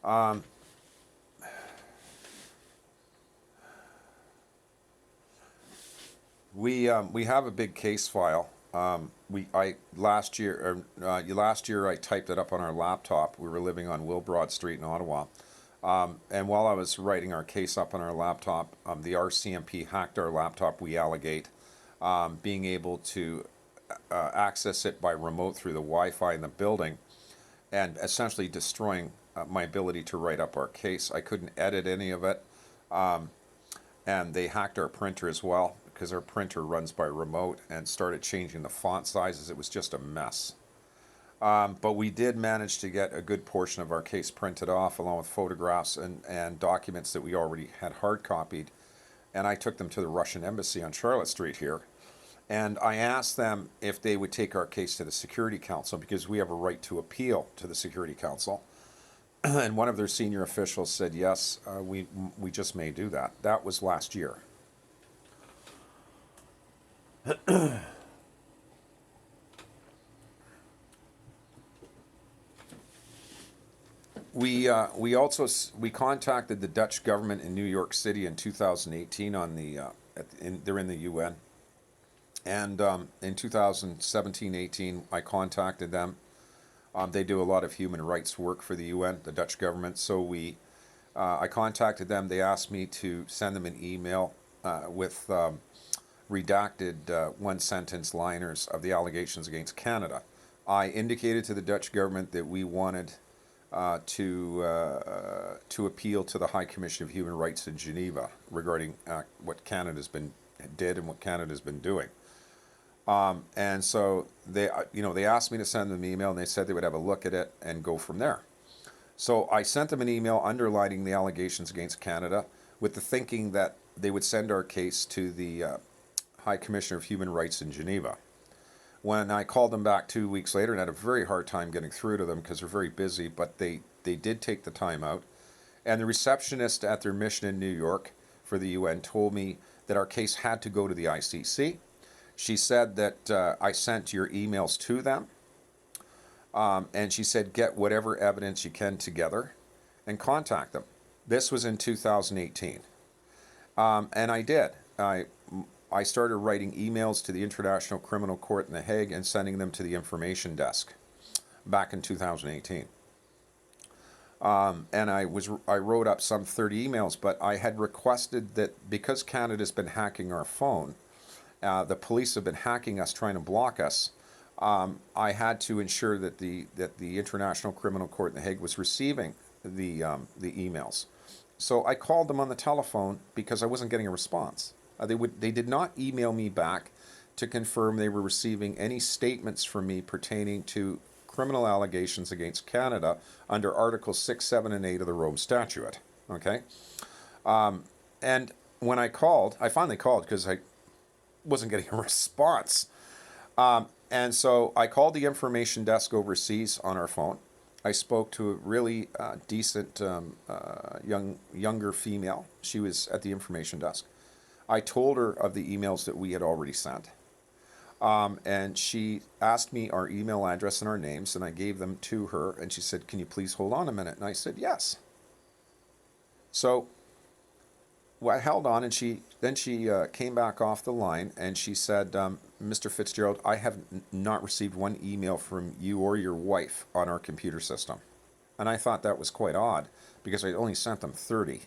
Um, we have a big case file. Last year I typed it up on our laptop. We were living on Wilbrod Street in Ottawa, and while I was writing our case up on our laptop, the RCMP hacked our laptop. We allegate being able to access it by remote through the Wi-Fi in the building, and essentially destroying my ability to write up our case. I couldn't edit any of it. And they hacked our printer as well because our printer runs by remote, and started changing the font sizes. It was just a mess. But we did manage to get a good portion of our case printed off, along with photographs and documents that we already had hard copied. And I took them to the Russian embassy on Charlotte Street here. And I asked them if they would take our case to the Security Council, because we have a right to appeal to the Security Council. And one of their senior officials said, yes, we just may do that. That was last year. We contacted the Dutch government in New York City in 2018 on they're in the UN. And in 2017-18, I contacted them. They do a lot of human rights work for the UN, the Dutch government. So I contacted them. They asked me to send them an email with redacted one-sentence liners of the allegations against Canada. I indicated to the Dutch government that we wanted to appeal to the High Commission of Human Rights in Geneva regarding what did and what Canada's been doing. And so they asked me to send them an email, and they said they would have a look at it and go from there. So I sent them an email underlining the allegations against Canada, with the thinking that they would send our case to the High Commissioner of Human Rights in Geneva. When I called them back 2 weeks later, and had a very hard time getting through to them because they're very busy, but they did take the time out. And the receptionist at their mission in New York for the UN told me that our case had to go to the ICC. She said that I sent your emails to them, and she said get whatever evidence you can together and contact them. This was in 2018, and I did. I started writing emails to the International Criminal Court in The Hague and sending them to the information desk back in 2018. And I wrote up some 30 emails, but I had requested that because Canada's been hacking our phone, the police have been hacking us, trying to block us. I had to ensure that the International Criminal Court in The Hague was receiving the emails. So I called them on the telephone because I wasn't getting a response. They did not email me back to confirm they were receiving any statements from me pertaining to criminal allegations against Canada under Articles 6, 7, and 8 of the Rome Statute. Okay, and when I finally called because I wasn't getting a response. And so I called the information desk overseas on our phone. I spoke to a really decent younger female. She was at the information desk. I told her of the emails that we had already sent. And she asked me our email address and our names, and I gave them to her. And she said, "Can you please hold on a minute?" And I said, "Yes." So I held on, and she came back off the line, and she said, "Mr. Fitzgerald, I have not received one email from you or your wife on our computer system." And I thought that was quite odd because I only sent them 30.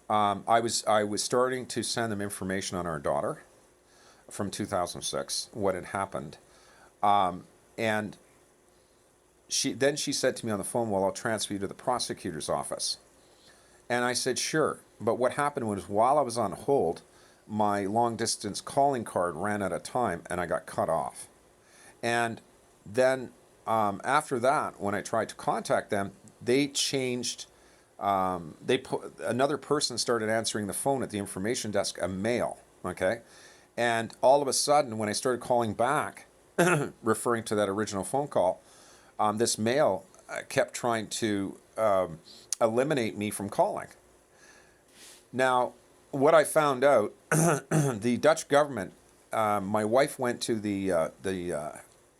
I was starting to send them information on our daughter from 2006, what had happened, and she said to me on the phone, "Well, I'll transfer you to the prosecutor's office." And I said, "Sure." But what happened was, while I was on hold, my long-distance calling card ran out of time, and I got cut off. And then after that, when I tried to contact them, they changed. Another person started answering the phone at the information desk, a male. Okay, and all of a sudden, when I started calling back, referring to that original phone call, this male kept trying to eliminate me from calling. Now, what I found out, the Dutch government, my wife went to the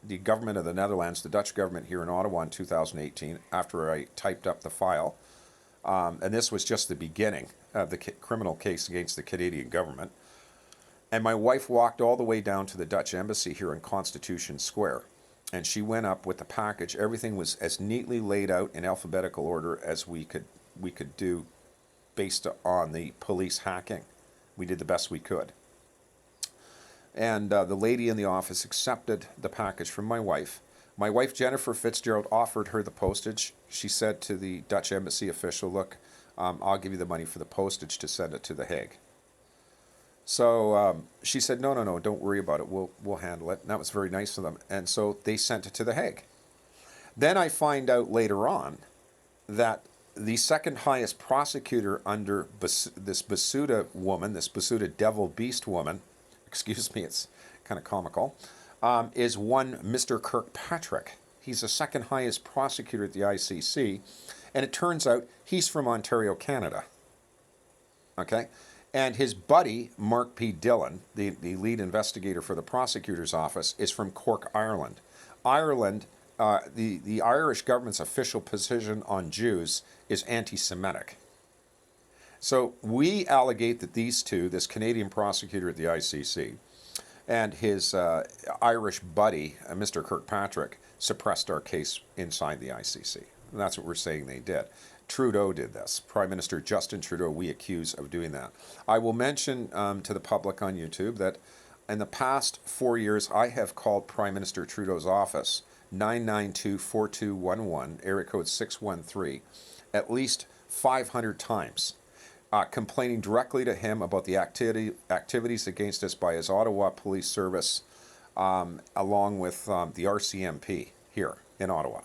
the government of the Netherlands, the Dutch government here in Ottawa in 2018, after I typed up the file, and this was just the beginning of the criminal case against the Canadian government. And my wife walked all the way down to the Dutch embassy here in Constitution Square. And she went up with the package. Everything was as neatly laid out in alphabetical order as we could do based on the police hacking. We did the best we could. And the lady in the office accepted the package from my wife. My wife, Jennifer Fitzgerald, offered her the postage. She said to the Dutch embassy official, look, I'll give you the money for the postage to send it to The Hague. So she said, no, don't worry about it. We'll handle it. And that was very nice of them. And so they sent it to The Hague. Then I find out later on that the second highest prosecutor under this Basuda woman, this Basuda devil beast woman, excuse me, it's kind of comical, is one Mr. Kirkpatrick. He's the second highest prosecutor at the ICC. And it turns out he's from Ontario, Canada. Okay? And his buddy, Mark P. Dillon, the lead investigator for the prosecutor's office, is from Cork, Ireland. Ireland, the Irish government's official position on Jews is anti-Semitic. So we allegate that these two, this Canadian prosecutor at the ICC, and his Irish buddy, Mr. Kirkpatrick, suppressed our case inside the ICC. And that's what we're saying they did. Trudeau did this. Prime Minister Justin Trudeau, we accuse of doing that. I will mention to the public on YouTube that in the past 4 years, I have called Prime Minister Trudeau's office, 992-4211, area code 613, at least 500 times, complaining directly to him about the activities against us by his Ottawa Police Service, along with the RCMP here in Ottawa.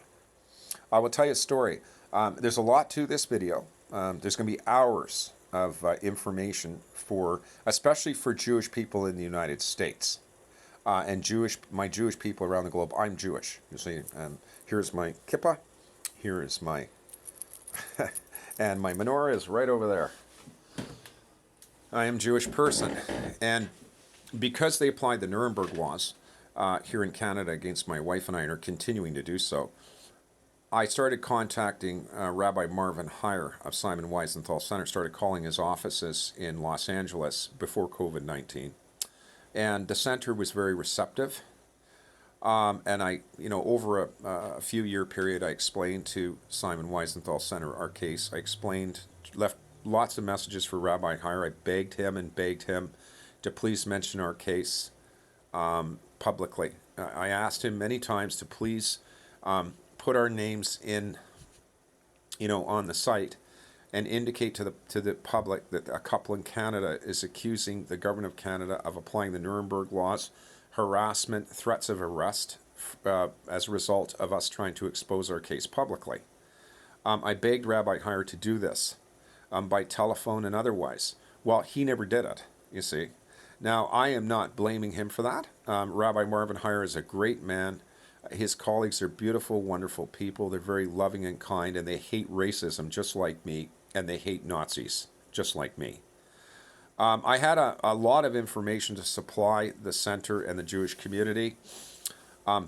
I will tell you a story. There's a lot to this video. There's going to be hours of information especially for Jewish people in the United States, and my Jewish people around the globe. I'm Jewish, you see. And here's my kippah. Here is my, and my menorah is right over there. I am a Jewish person, and because they applied the Nuremberg Laws here in Canada against my wife and I, and are continuing to do so, I started contacting Rabbi Marvin Heyer of Simon Wiesenthal Center, started calling his offices in Los Angeles before COVID-19. And the center was very receptive. And I, over a few year period, I explained to Simon Wiesenthal Center our case. I left lots of messages for Rabbi Heyer. I begged him to please mention our case publicly. I asked him many times to please put our names in, on the site, and indicate to the public that a couple in Canada is accusing the government of Canada of applying the Nuremberg Laws, harassment, threats of arrest, as a result of us trying to expose our case publicly. I begged Rabbi Heyer to do this by telephone and otherwise. Well, he never did it, you see. Now, I am not blaming him for that. Rabbi Marvin Heyer is a great man. His colleagues are beautiful, wonderful people. They're very loving and kind, and they hate racism just like me, and they hate Nazis just like me. I had a lot of information to supply the center and the Jewish community.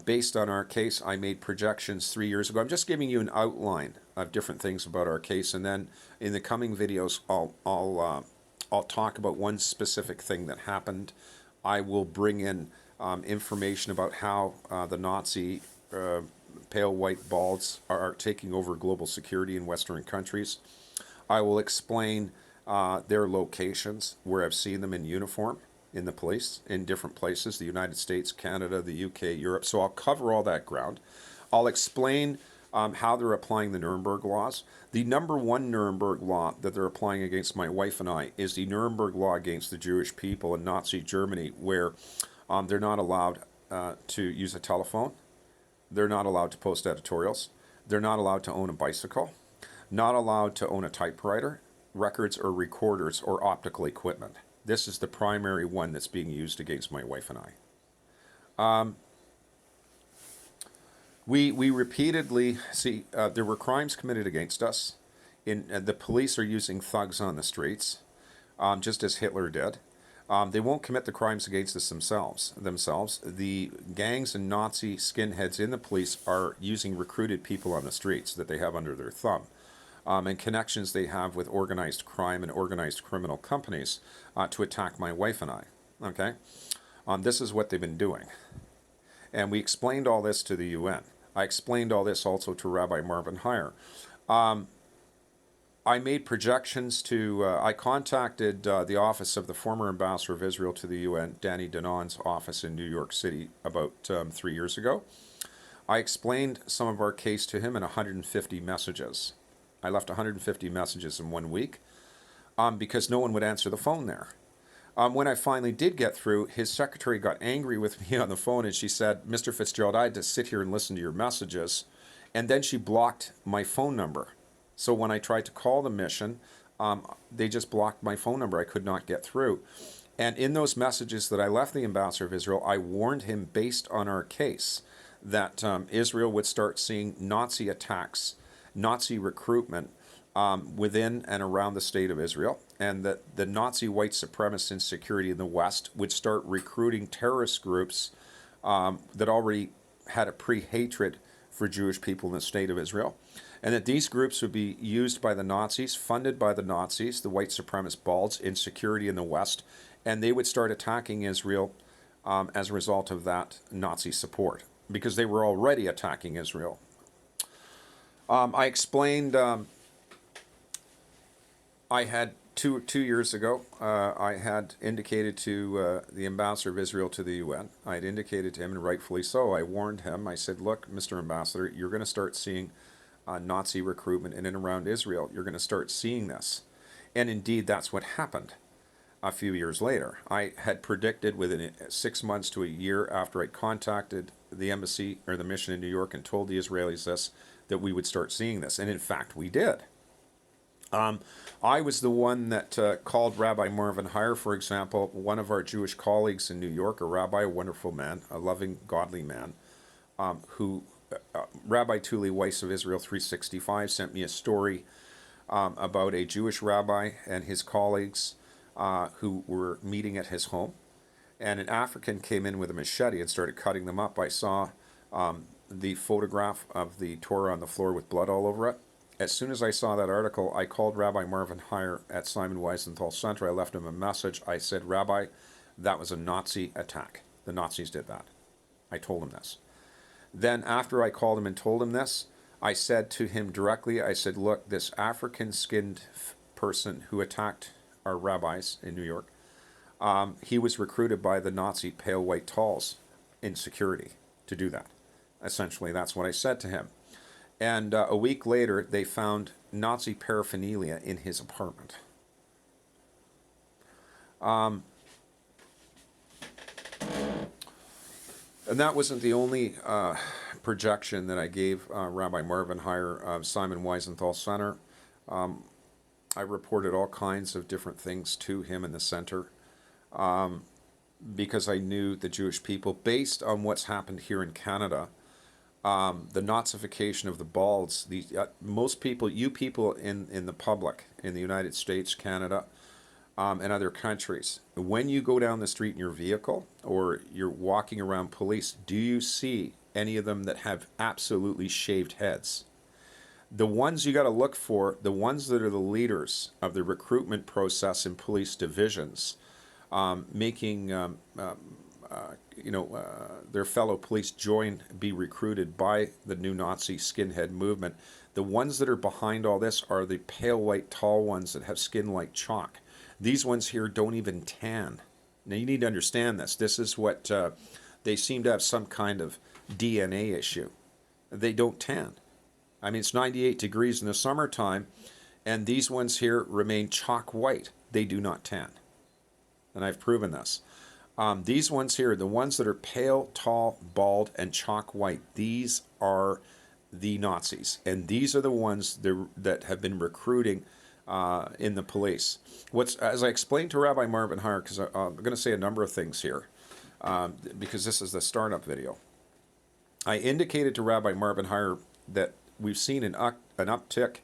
Based on our case, I made projections 3 years ago. I'm just giving you an outline of different things about our case, and then in the coming videos, I'll talk about one specific thing that happened. I will bring in information about how the Nazi pale white balls are taking over global security in Western countries. I will explain their locations, where I've seen them in uniform in the police, in different places, the United States, Canada, the UK, Europe. So I'll cover all that ground. I'll explain how they're applying the Nuremberg Laws. The number one Nuremberg Law that they're applying against my wife and I is the Nuremberg Law against the Jewish people in Nazi Germany, where they're not allowed to use a telephone. They're not allowed to post editorials. They're not allowed to own a bicycle. Not allowed to own a typewriter, records or recorders, or optical equipment. This is the primary one that's being used against my wife and I. We repeatedly see there were crimes committed against us. The police are using thugs on the streets, just as Hitler did. They won't commit the crimes against us themselves. The gangs and Nazi skinheads in the police are using recruited people on the streets that they have under their thumb, and connections they have with organized crime and organized criminal companies to attack my wife and I. Okay? This is what they've been doing. And we explained all this to the UN. I explained all this also to Rabbi Marvin Heyer. I made projections to, I contacted the office of the former ambassador of Israel to the UN, Danny Danon's office in New York City, about 3 years ago. I explained some of our case to him in 150 messages. I left 150 messages in 1 week because no one would answer the phone there. When I finally did get through, his secretary got angry with me on the phone, and she said, "Mr. Fitzgerald, I had to sit here and listen to your messages." And then she blocked my phone number. So when I tried to call the mission, they just blocked my phone number. I could not get through. And in those messages that I left the ambassador of Israel, I warned him, based on our case, that Israel would start seeing Nazi attacks, Nazi recruitment within and around the state of Israel, and that the Nazi white supremacists in security in the West would start recruiting terrorist groups that already had a pre-hatred for Jewish people in the state of Israel, and that these groups would be used by the Nazis, funded by the Nazis, the white supremacist balds in security in the West, and they would start attacking Israel as a result of that Nazi support, because they were already attacking Israel. I explained, I had two years ago, I had indicated to the ambassador of Israel to the UN, I had indicated to him, and rightfully so, I warned him, I said, "Look, Mr. Ambassador, you're going to start seeing Nazi recruitment in and around Israel. You're going to start seeing this." And indeed, that's what happened a few years later. I had predicted within 6 months to a year after I contacted the embassy or the mission in New York and told the Israelis this, that we would start seeing this. And in fact, we did. I was the one that called Rabbi Marvin Heyer, for example, one of our Jewish colleagues in New York, a rabbi, a wonderful man, a loving, godly man, who Rabbi Tuli Weiss of Israel 365 sent me a story about a Jewish rabbi and his colleagues who were meeting at his home. And an African came in with a machete and started cutting them up. I saw the photograph of the Torah on the floor with blood all over it. As soon as I saw that article, I called Rabbi Marvin Heyer at Simon Wiesenthal Center. I left him a message. I said, "Rabbi, that was a Nazi attack. The Nazis did that." I told him this. Then after I called him and told him this, I said to him directly, I said, "Look, this African-skinned person who attacked our rabbis in New York, he was recruited by the Nazi pale white talls in security to do that." Essentially, that's what I said to him. And a week later, they found Nazi paraphernalia in his apartment. And that wasn't the only projection that I gave Rabbi Marvin Heyer of Simon Wiesenthal Center. I reported all kinds of different things to him in the center because I knew the Jewish people, based on what's happened here in Canada, the Nazification of the balds. Most people, you people in the public, in the United States, Canada, and other countries, when you go down the street in your vehicle or you're walking around police, do you see any of them that have absolutely shaved heads? The ones you got to look for, the ones that are the leaders of the recruitment process in police divisions, making their fellow police be recruited by the new Nazi skinhead movement. The ones that are behind all this are the pale white tall ones that have skin like chalk. These ones here don't even tan. Now you need to understand this. This is what they seem to have some kind of DNA issue. They don't tan. I mean, it's 98 degrees in the summertime, and these ones here remain chalk white. They do not tan. And I've proven this. These ones here, the ones that are pale, tall, bald, and chalk white, these are the Nazis. And these are the ones that have been recruiting in the police. As I explained to Rabbi Marvin Heyer, because I'm going to say a number of things here, because this is the startup video. I indicated to Rabbi Marvin Heyer that we've seen an uptick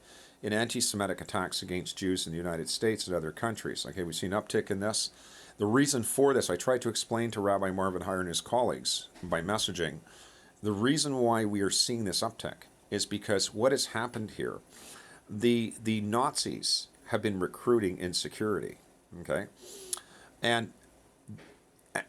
in anti-Semitic attacks against Jews in the United States and other countries. Okay, we've seen an uptick in this. The reason for this, I tried to explain to Rabbi Marvin Heyer and his colleagues by messaging, the reason why we are seeing this uptick is because what has happened here, the Nazis have been recruiting insecurity, okay? And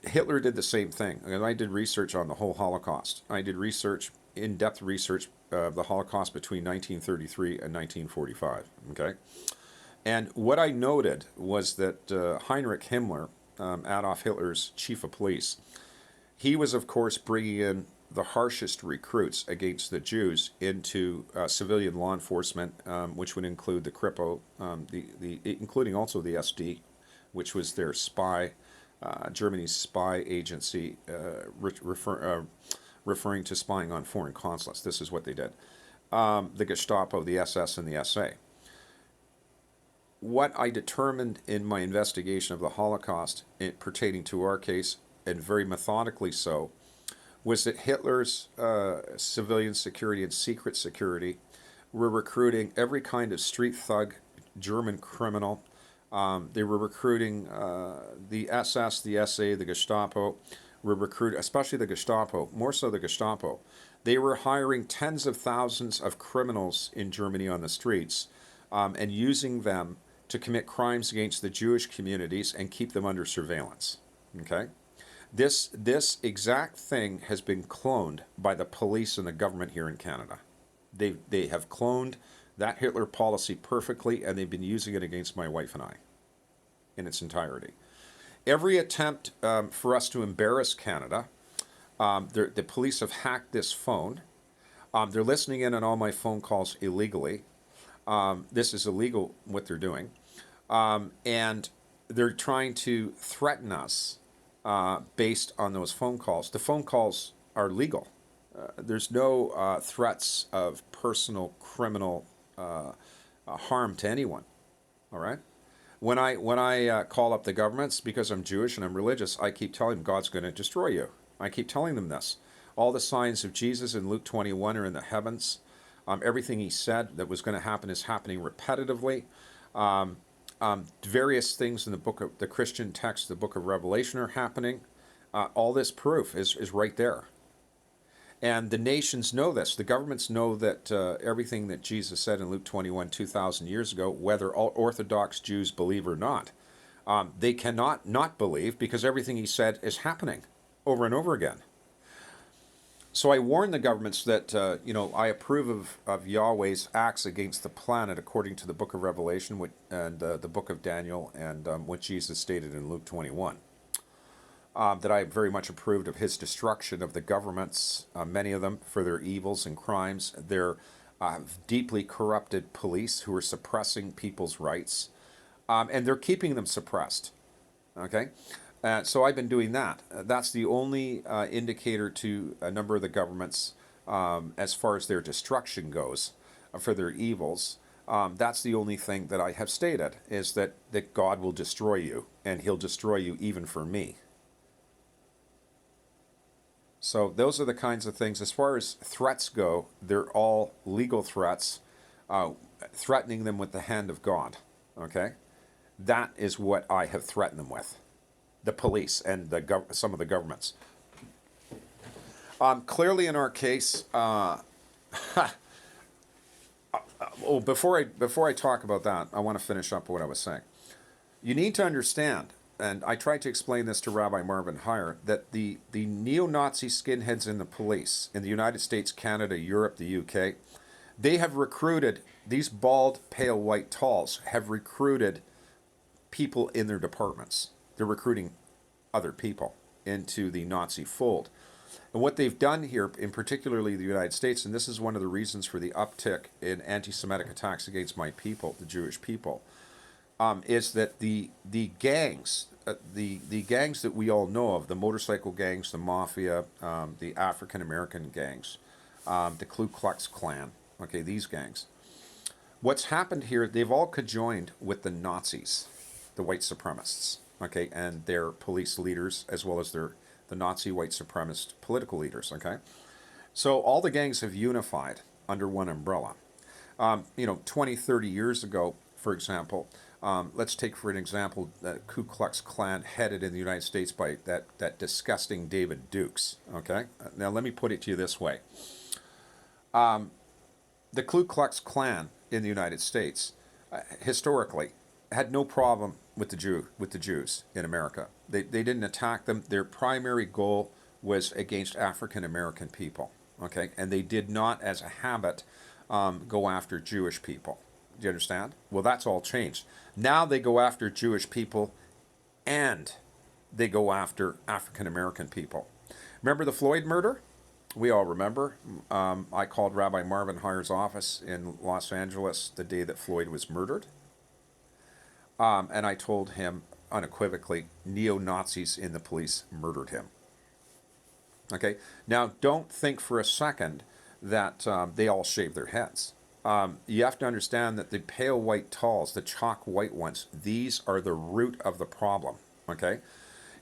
Hitler did the same thing. And I did research on the whole Holocaust. I did research, in-depth research of the Holocaust between 1933 and 1945, okay? And what I noted was that Heinrich Himmler, Adolf Hitler's chief of police, he was, of course, bringing in the harshest recruits against the Jews into civilian law enforcement, which would include the Kripo, including also the SD, which was their spy, Germany's spy agency, referring to spying on foreign consulates. This is what they did. The Gestapo, the SS, and the SA. What I determined in my investigation of the Holocaust pertaining to our case, and very methodically so, was that Hitler's civilian security and secret security were recruiting every kind of street thug, German criminal. They were recruiting the SS, the SA, the Gestapo, were recruiting, especially the Gestapo, more so the Gestapo. They were hiring tens of thousands of criminals in Germany on the streets and using them to commit crimes against the Jewish communities and keep them under surveillance. Okay? This exact thing has been cloned by the police and the government here in Canada. They have cloned that Hitler policy perfectly, and they've been using it against my wife and I in its entirety. Every attempt for us to embarrass Canada, the police have hacked this phone. They're listening in on all my phone calls illegally. This is illegal, what they're doing. And they're trying to threaten us based on those phone calls. The phone calls are legal. There's no threats of personal criminal harm to anyone. All right? When I call up the governments, because I'm Jewish and I'm religious, I keep telling them God's going to destroy you. I keep telling them this. All the signs of Jesus in Luke 21 are in the heavens. Everything he said that was going to happen is happening repetitively. Various things in the book of the Christian text, the book of Revelation, are happening. All this proof is right there. And the nations know this. The governments know that everything that Jesus said in Luke 21, 2,000 years ago, whether all Orthodox Jews believe or not, they cannot not believe because everything he said is happening over and over again. So I warn the governments that, I approve of Yahweh's acts against the planet according to the book of Revelation and the book of Daniel and what Jesus stated in Luke 21. That I very much approved of his destruction of the governments, many of them for their evils and crimes, their deeply corrupted police who are suppressing people's rights, and they're keeping them suppressed. Okay? So I've been doing that. That's the only indicator to a number of the governments as far as their destruction goes for their evils. That's the only thing that I have stated, is that God will destroy you, and he'll destroy you even for me. So those are the kinds of things. As far as threats go, they're all legal threats, threatening them with the hand of God. Okay? That is what I have threatened them with. The police and some of the governments. Clearly, in our case, before I talk about that, I want to finish up what I was saying. You need to understand, and I tried to explain this to Rabbi Marvin Heyer, that the neo-Nazi skinheads in the police in the United States, Canada, Europe, the UK, they have recruited, these bald, pale, white talls have recruited people in their departments. They're recruiting other people into the Nazi fold. And what they've done here, in particularly the United States, and this is one of the reasons for the uptick in anti-Semitic attacks against my people, the Jewish people, is that the gangs, the gangs that we all know of, the motorcycle gangs, the mafia, the African American gangs, the Ku Klux Klan, okay, these gangs. What's happened here, they've all conjoined with the Nazis, the white supremacists, okay, and their police leaders, as well as the Nazi white supremacist political leaders, okay? So all the gangs have unified under one umbrella. 20, 30 years ago, for example, let's take for an example the Ku Klux Klan headed in the United States by that disgusting David Dukes. Okay, now let me put it to you this way: the Ku Klux Klan in the United States, historically, had no problem with the Jews in America. They didn't attack them. Their primary goal was against African American people. Okay, and they did not, as a habit, go after Jewish people. Do you understand? Well, that's all changed. Now they go after Jewish people, and they go after African American people. Remember the Floyd murder? We all remember. I called Rabbi Marvin Heyer's office in Los Angeles the day that Floyd was murdered. And I told him unequivocally, neo-Nazis in the police murdered him. Okay? Now, don't think for a second that they all shave their heads. You have to understand that the pale white talls, the chalk white ones, these are the root of the problem. Okay?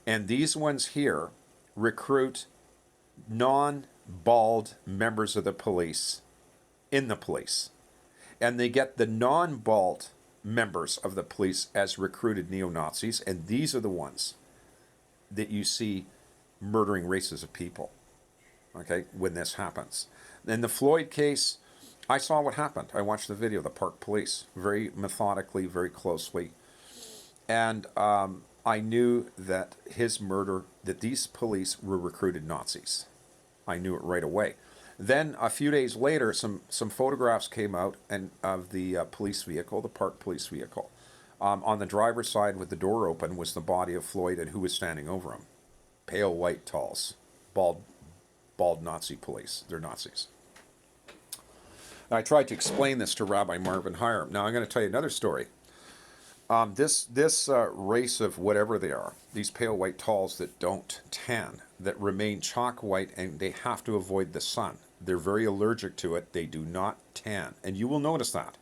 And these ones here recruit non-bald members of the police in the police. And they get the non-bald members of the police as recruited neo-Nazis, and these are the ones that you see murdering races of people, okay, when this happens. In the Floyd case, I saw what happened. I watched the video, the Park Police, very methodically, very closely, and I knew that his murder, that these police were recruited Nazis. I knew it right away. Then a few days later, some photographs came out of the police vehicle, the Park Police vehicle. On the driver's side with the door open was the body of Floyd, and who was standing over him? Pale white talls, bald Nazi police. They're Nazis. I tried to explain this to Rabbi Marvin Heyer. Now I'm going to tell you another story. This race of whatever they are, these pale white talls that don't tan, that remain chalk white, and they have to avoid the sun. They're very allergic to it. They do not tan, and you will notice that.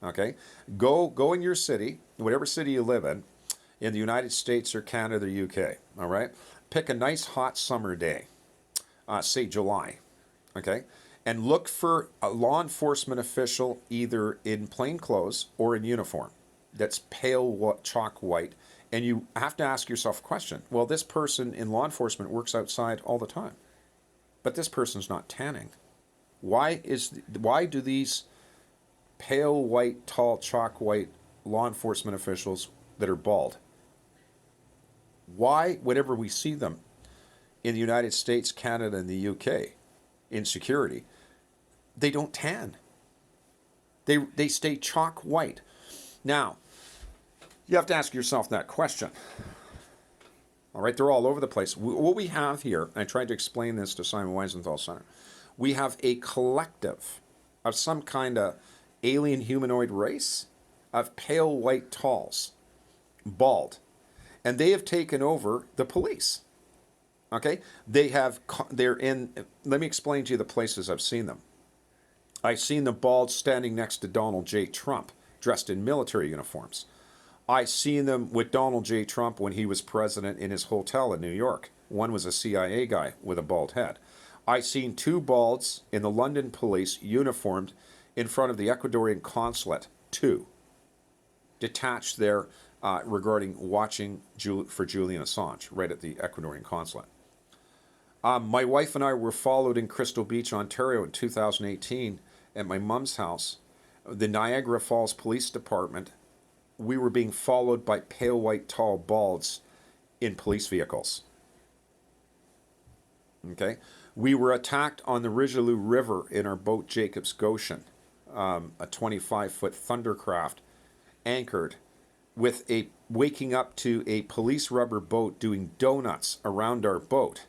Okay, go in your city, whatever city you live in the United States or Canada or UK. All right, pick a nice hot summer day, say July. Okay, and look for a law enforcement official either in plain clothes or in uniform that's pale chalk white, and you have to ask yourself a question. Well, this person in law enforcement works outside all the time, but this person's not tanning. Why do these pale white, tall, chalk white law enforcement officials that are bald, why, whenever we see them in the United States, Canada, and the UK in security, they don't tan? They stay chalk white. Now, you have to ask yourself that question. All right, they're all over the place. What we have here, and I tried to explain this to Simon Wiesenthal Center, we have a collective of some kind of alien humanoid race of pale white talls, bald, and they have taken over the police. Okay, they're in. Let me explain to you the places I've seen them. I've seen the bald standing next to Donald J. Trump, dressed in military uniforms. I've seen them with Donald J. Trump when he was president in his hotel in New York. One was a CIA guy with a bald head. I've seen two balds in the London police uniformed in front of the Ecuadorian consulate, two, detached there regarding watching for Julian Assange, right at the Ecuadorian consulate. My wife and I were followed in Crystal Beach, Ontario in 2018 at my mom's house. The Niagara Falls Police Department, we were being followed by pale white tall balds in police vehicles. Okay? We were attacked on the Richelieu River in our boat Jacob's Goshen, a 25-foot thundercraft anchored with waking up to a police rubber boat doing donuts around our boat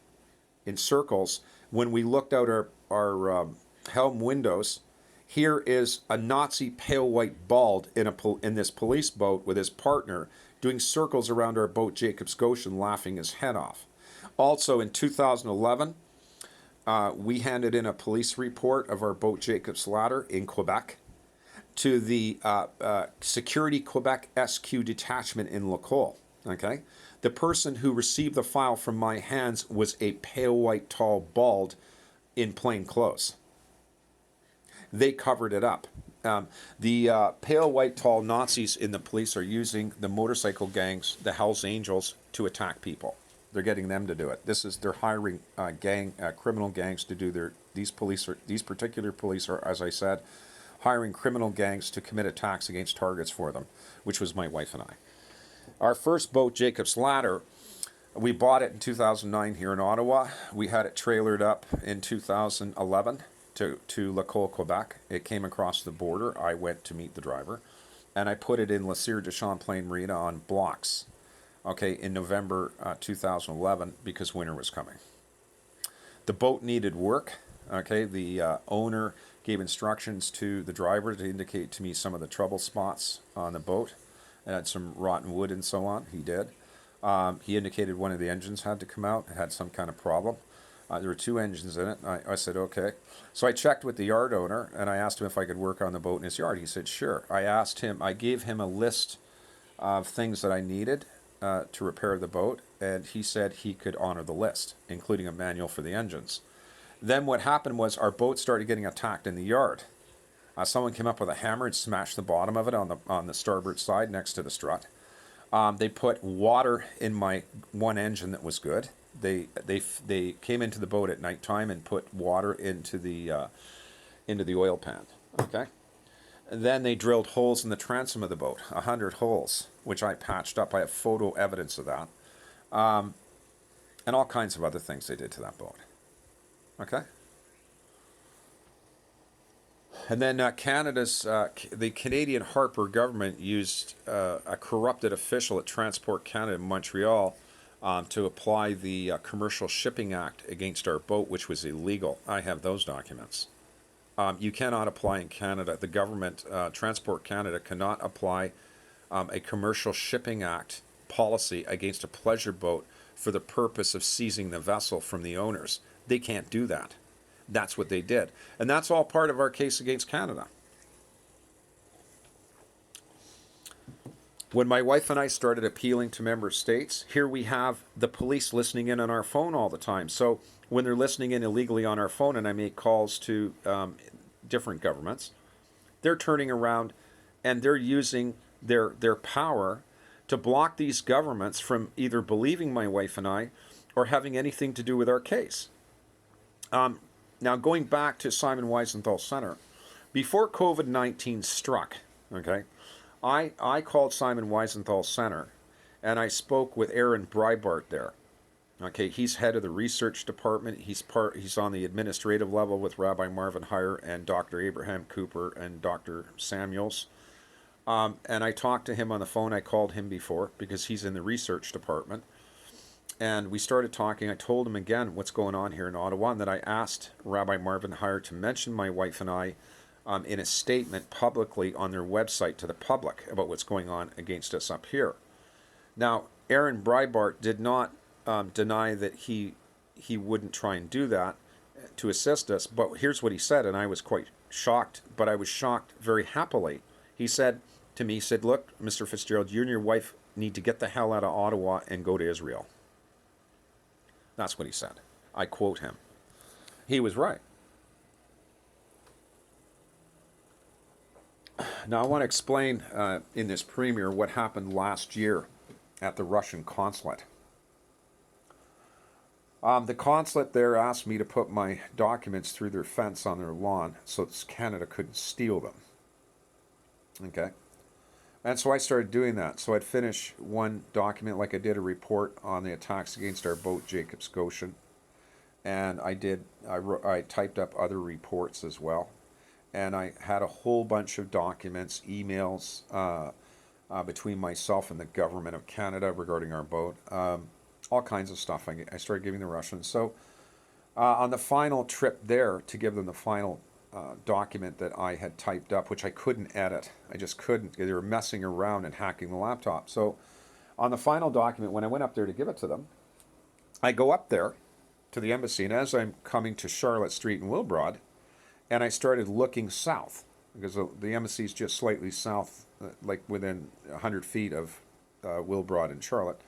in circles. When we looked out our helm windows, here is a Nazi pale white bald in this police boat with his partner doing circles around our boat Jacob's Goshen, laughing his head off. Also in 2011, we handed in a police report of our boat Jacob's Ladder in Quebec to the Security Quebec SQ detachment in Lacolle. Okay, the person who received the file from my hands was a pale white tall bald in plain clothes. They covered it up. The pale, white, tall Nazis in the police are using the motorcycle gangs, the Hells Angels, to attack people. They're getting them to do it. They're hiring criminal gangs to do these particular police are, as I said, hiring criminal gangs to commit attacks against targets for them, which was my wife and I. Our first boat, Jacob's Ladder, we bought it in 2009 here in Ottawa. We had it trailered up in 2011 to Lacolle, Quebec. It came across the border. I went to meet the driver, and I put it in La Cire de Champlain Marina on blocks, okay, in November 2011 because winter was coming. The boat needed work, okay. The owner gave instructions to the driver to indicate to me some of the trouble spots on the boat. It had some rotten wood and so on. He did. He indicated one of the engines had to come out. It had some kind of problem. There were two engines in it. I said, okay. So I checked with the yard owner, and I asked him if I could work on the boat in his yard. He said, sure. I gave him a list of things that I needed to repair the boat, and he said he could honor the list, including a manual for the engines. Then what happened was our boat started getting attacked in the yard. Someone came up with a hammer and smashed the bottom of it on the starboard side next to the strut. They put water in my one engine that was good. They came into the boat at nighttime and put water into the oil pan. Okay. And then they drilled holes in the transom of the boat, 100 holes, which I patched up. I have photo evidence of that, and all kinds of other things they did to that boat. Okay. And then the Canadian Harper government used a corrupted official at Transport Canada in Montreal to apply the Commercial Shipping Act against our boat, which was illegal. I have those documents. You cannot apply in Canada. The government, Transport Canada, cannot apply a Commercial Shipping Act policy against a pleasure boat for the purpose of seizing the vessel from the owners. They can't do that. That's what they did. And that's all part of our case against Canada. When my wife and I started appealing to member states, here we have the police listening in on our phone all the time. So when they're listening in illegally on our phone and I make calls to different governments, they're turning around and they're using their power to block these governments from either believing my wife and I or having anything to do with our case. Now, going back to Simon Wiesenthal Center, before COVID-19 struck, okay, I called Simon Wiesenthal Center, and I spoke with Aaron Breitbart there. Okay, he's head of the research department. He's on the administrative level with Rabbi Marvin Heyer and Dr. Abraham Cooper and Dr. Samuels. And I talked to him on the phone. I called him before because he's in the research department. And we started talking. I told him again what's going on here in Ottawa, and that I asked Rabbi Marvin Heyer to mention my wife and I in a statement publicly on their website to the public about what's going on against us up here. Now, Aaron Breitbart did not deny that he wouldn't try and do that to assist us, but here's what he said, and I was quite shocked, but I was shocked very happily. He said to me, he said, look, Mr. Fitzgerald, you and your wife need to get the hell out of Ottawa and go to Israel. That's what he said. I quote him. He was right. Now I want to explain in this premiere what happened last year at the Russian consulate. The consulate there asked me to put my documents through their fence on their lawn so Canada couldn't steal them. Okay? And so I started doing that. So I'd finish one document, like I did a report on the attacks against our boat, Jacob's Goshen. And I typed up other reports as well. And I had a whole bunch of documents, emails between myself and the government of Canada regarding our boat. All kinds of stuff I started giving the Russians. So on the final trip there, to give them the final document that I had typed up, which I couldn't edit. I just couldn't. They were messing around and hacking the laptop. So on the final document, when I went up there to give it to them, I go up there to the embassy, and as I'm coming to Charlotte Street in Wilbrod, and I started looking south, because the embassy is just slightly south, like within 100 feet of Wilbrod and Charlotte.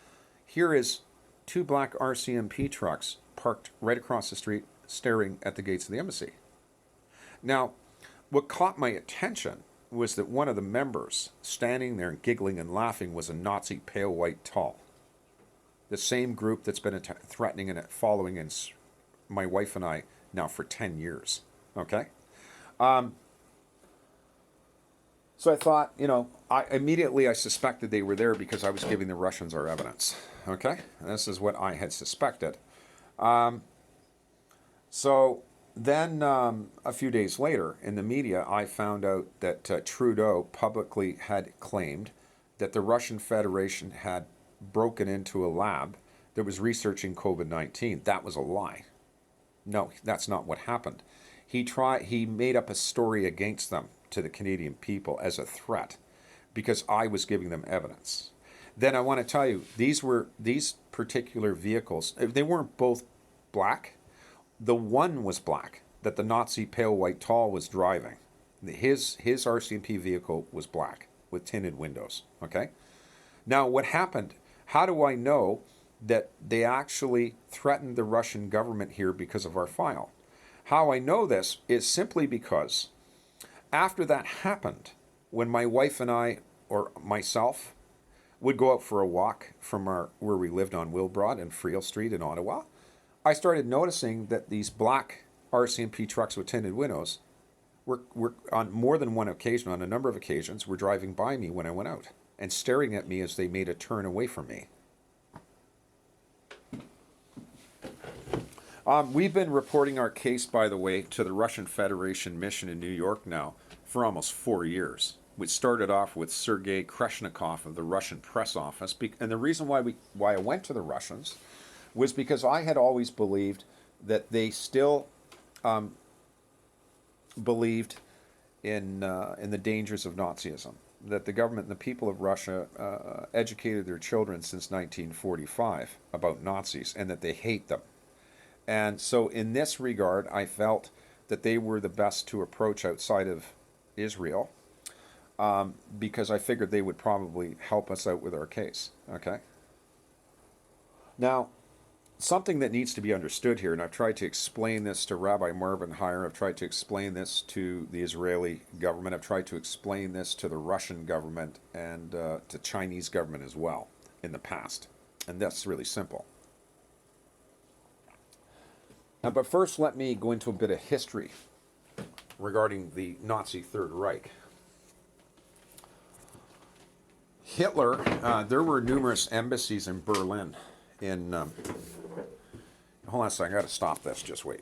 Here is two black RCMP trucks parked right across the street, staring at the gates of the embassy. Now, What caught my attention was that one of the members, standing there and giggling and laughing, was a Nazi pale white tall. The same group that's been threatening and following my wife and I now for 10 years. Okay? So I thought, I immediately suspected they were there because I was giving the Russians our evidence. Okay? And this is what I had suspected. So then a few days later in the media, I found out that Trudeau publicly had claimed that the Russian Federation had broken into a lab that was researching COVID-19. That was a lie. No, that's not what happened. He made up a story against them to the Canadian people as a threat because I was giving them evidence. Then I want to tell you, these particular vehicles, they weren't both black. The one was black that the Nazi pale white tall was driving. His RCMP vehicle was black with tinted windows. Okay? Now what happened? How do I know that they actually threatened the Russian government here because of our file? How I know this is simply because after that happened, when my wife and I, or myself, would go out for a walk from where we lived on Wilbrod and Friel Street in Ottawa, I started noticing that these black RCMP trucks with tinted windows were on more than one occasion, on a number of occasions, were driving by me when I went out and staring at me as they made a turn away from me. We've been reporting our case, by the way, to the Russian Federation mission in New York now for almost 4 years. We started off with Sergei Kreshnikov of the Russian press office, and the reason why I went to the Russians was because I had always believed that they still believed in the dangers of Nazism, that the government and the people of Russia educated their children since 1945 about Nazis and that they hate them. And so in this regard, I felt that they were the best to approach outside of Israel because I figured they would probably help us out with our case. Okay? Now, something that needs to be understood here, and I've tried to explain this to Rabbi Marvin Heyer, I've tried to explain this to the Israeli government, I've tried to explain this to the Russian government and to Chinese government as well in the past. And that's really simple. But first, let me go into a bit of history regarding the Nazi Third Reich. Hitler, there were numerous embassies in Berlin. Hold on a second, I got to stop this, just wait.